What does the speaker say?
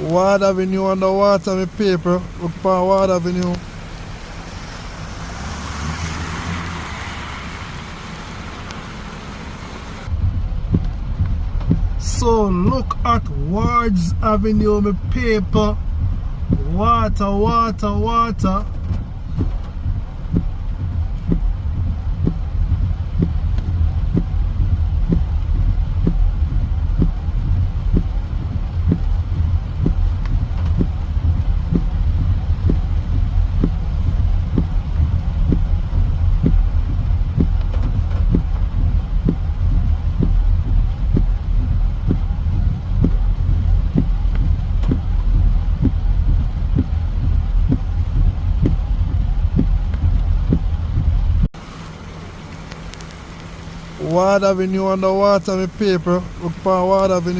Ward Avenue underwater, my paper. Look for Ward Avenue. So look at Wards Avenue, my paper. Water, water, water. Ward Avenue underwater, my paper. Look for Ward Avenue.